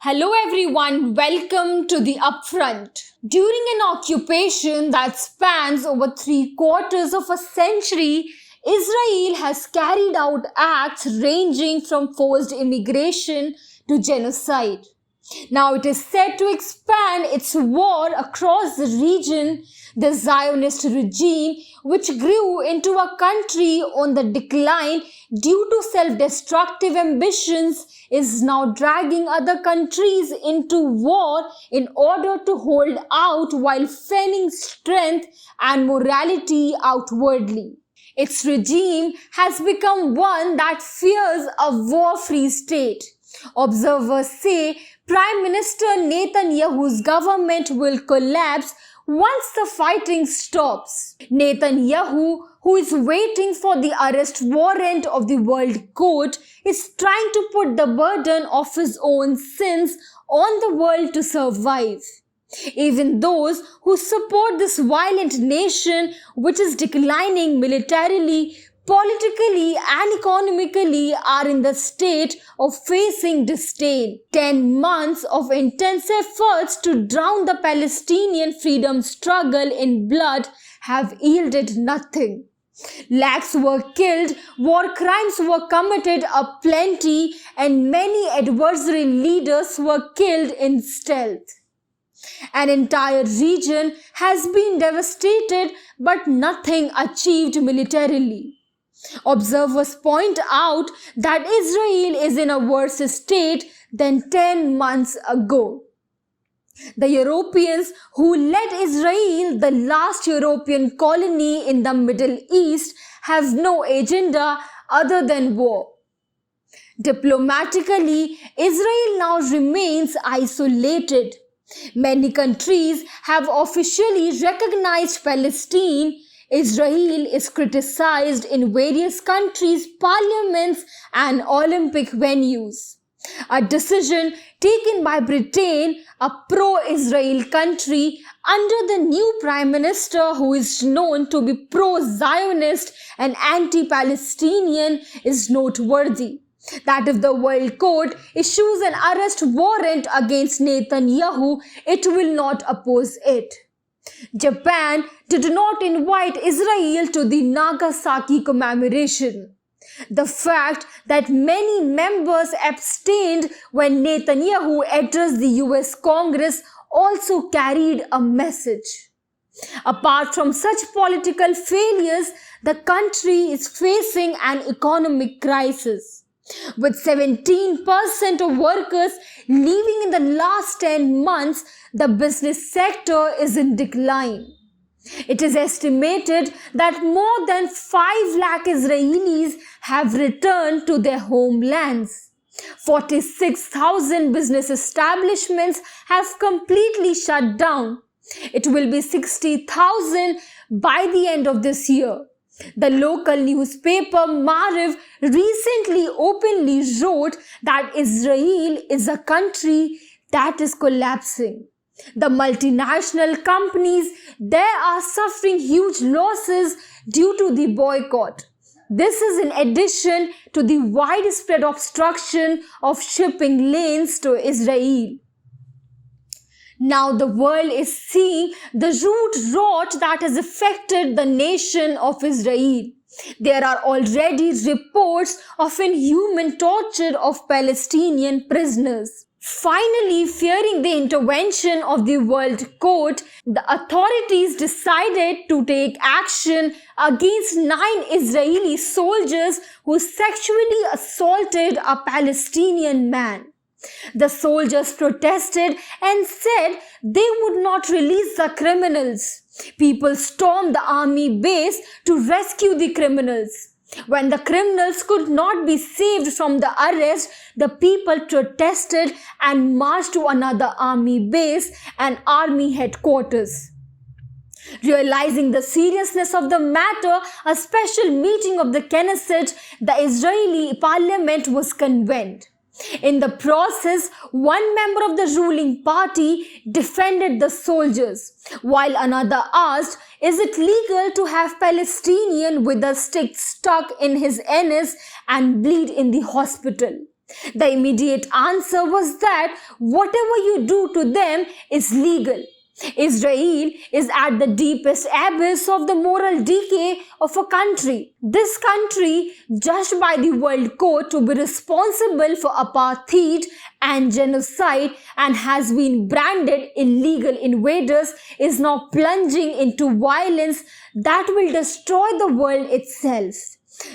Hello everyone, welcome to the Upfront. During an occupation that spans over 3/4 of a century, Israel has carried out acts ranging from forced immigration to genocide. Now it is set to expand its war across the region. The Zionist regime, which grew into a country on the decline due to self-destructive ambitions, is now dragging other countries into war in order to hold out while feigning strength and morality outwardly. Its regime has become one that fears a war-free state. Observers say Prime Minister Netanyahu's government will collapse once the fighting stops. Netanyahu, who is waiting for the arrest warrant of the World Court, is trying to put the burden of his own sins on the world to survive. Even those who support this violent nation, which is declining militarily, politically and economically, are in the state of facing disdain. 10 months of intense efforts to drown the Palestinian freedom struggle in blood have yielded nothing. Lakhs were killed, war crimes were committed aplenty, and many adversary leaders were killed in stealth. An entire region has been devastated, but nothing achieved militarily. Observers point out that Israel is in a worse state than 10 months ago. The Europeans who led Israel, the last European colony in the Middle East, have no agenda other than war. Diplomatically, Israel now remains isolated. Many countries have officially recognized Palestine. Israel is criticized in various countries' parliaments and Olympic venues. A decision taken by Britain, a pro-Israel country, under the new Prime Minister who is known to be pro-Zionist and anti-Palestinian, is noteworthy. That if the World Court issues an arrest warrant against Netanyahu, it will not oppose it. Japan did not invite Israel to the Nagasaki commemoration. The fact that many members abstained when Netanyahu addressed the US Congress also carried a message. Apart from such political failures, the country is facing an economic crisis. With 17% of workers leaving in the last 10 months, the business sector is in decline. It is estimated that more than 5 lakh Israelis have returned to their homelands. 46,000 business establishments have completely shut down. It will be 60,000 by the end of this year. The local newspaper Maariv recently openly wrote that Israel is a country that is collapsing. The multinational companies there are suffering huge losses due to the boycott. This is in addition to the widespread obstruction of shipping lanes to Israel. Now the world is seeing the root rot that has affected the nation of Israel. There are already reports of inhuman torture of Palestinian prisoners. Finally, fearing the intervention of the World Court, the authorities decided to take action against 9 Israeli soldiers who sexually assaulted a Palestinian man. The soldiers protested and said they would not release the criminals. People stormed the army base to rescue the criminals. When the criminals could not be saved from the arrest, the people protested and marched to another army base and army headquarters. Realizing the seriousness of the matter, a special meeting of the Knesset, the Israeli parliament, was convened. In the process, one member of the ruling party defended the soldiers, while another asked, is it legal to have Palestinian with a stick stuck in his anus and bleed in the hospital? The immediate answer was that whatever you do to them is legal. Israel is at the deepest abyss of the moral decay of a country. This country, judged by the World Court to be responsible for apartheid and genocide and has been branded illegal invaders, is now plunging into violence that will destroy the world itself.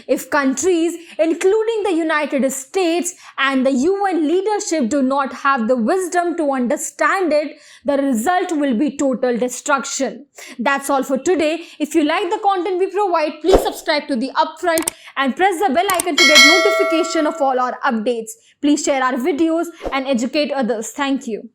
If countries, including the United States and the UN leadership, do not have the wisdom to understand it, the result will be total destruction. That's all for today. If you like the content we provide, please subscribe to the Upfront and press the bell icon to get notification of all our updates. Please share our videos and educate others. Thank you.